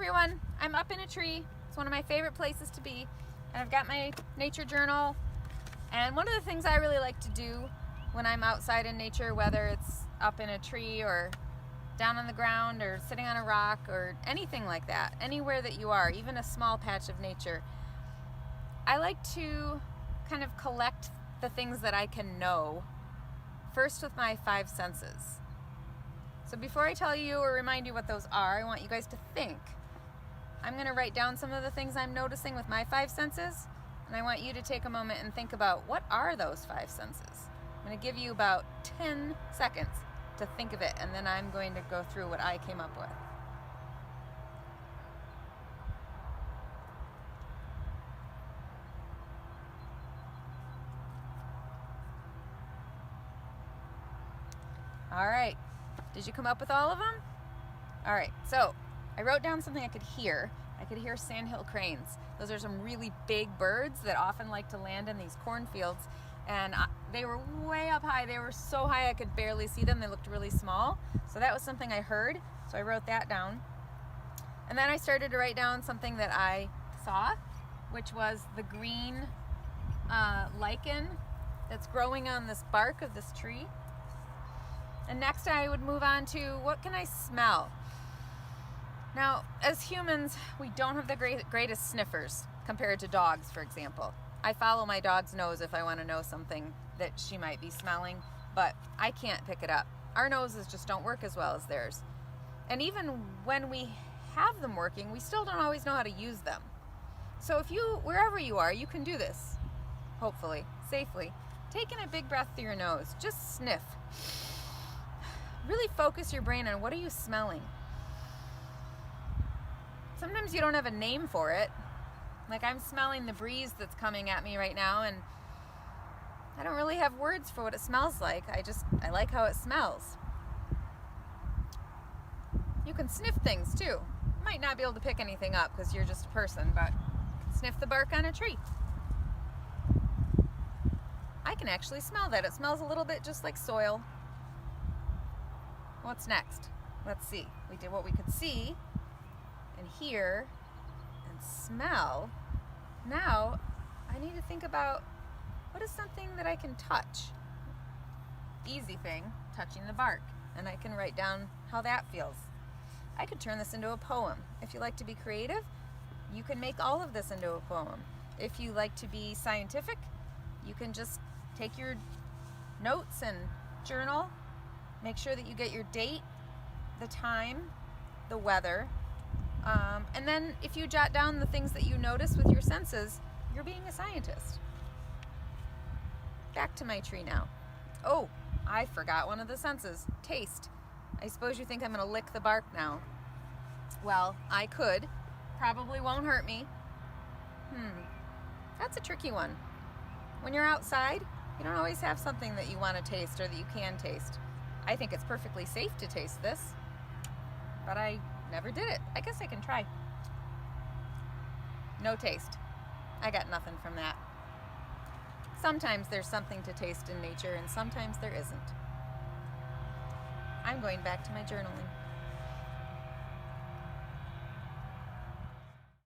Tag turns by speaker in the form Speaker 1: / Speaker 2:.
Speaker 1: everyone, I'm up in a tree. It's one of my favorite places to be, and I've got my nature journal. And one of the things I really like to do when I'm outside in nature, whether it's up in a tree or down on the ground or sitting on a rock or anything like that, anywhere that you are, even a small patch of nature, I like to kind of collect the things that I can know first with my five senses. So before I tell you or remind you what those are, I want you guys to think. I'm going to write down some of the things I'm noticing with my five senses, and I want you to take a moment and think about what are those five senses. I'm going to give you about 10 seconds to think of it, and then I'm going to go through what I came up with. All right, did you come up with all of them? All right, so I wrote down something I could hear. I could hear sandhill cranes. Those are some really big birds that often like to land in these cornfields, and they were way up high. They were so high I could barely see them. They looked really small. So that was something I heard, so I wrote that down. And then I started to write down something that I saw, which was the green lichen that's growing on this bark of this tree. And next I would move on to what can I smell? Now, as humans, we don't have the greatest sniffers compared to dogs, for example. I follow my dog's nose if I want to know something that she might be smelling, but I can't pick it up. Our noses just don't work as well as theirs. And even when we have them working, we still don't always know how to use them. So if you, wherever you are, you can do this, hopefully, safely. Take in a big breath through your nose. Just sniff. Really focus your brain on what are you smelling. Sometimes you don't have a name for it. Like I'm smelling the breeze that's coming at me right now, and I don't really have words for what it smells like. I like how it smells. You can sniff things too. You might not be able to pick anything up because you're just a person, but sniff the bark on a tree. I can actually smell that. It smells a little bit just like soil. What's next? Let's see. We did what we could see and hear and smell. Now I need to think about what is something that I can touch. Easy thing, touching the bark, and I can write down how that feels. I could turn this into a poem. If you like to be creative, you can make all of this into a poem. If you like to be scientific, you can just take your notes and journal. Make sure that you get your date, the time, the weather, and then if you jot down the things that you notice with your senses, you're being a scientist. Back to my tree now. Oh, I forgot one of the senses, taste. I suppose you think I'm gonna lick the bark now. Well, I could. Probably won't hurt me. That's a tricky one. When you're outside, you don't always have something that you want to taste or that you can taste. I think it's perfectly safe to taste this, but I never did it. I guess I can try. No taste. I got nothing from that. Sometimes there's something to taste in nature, and sometimes there isn't. I'm going back to my journaling.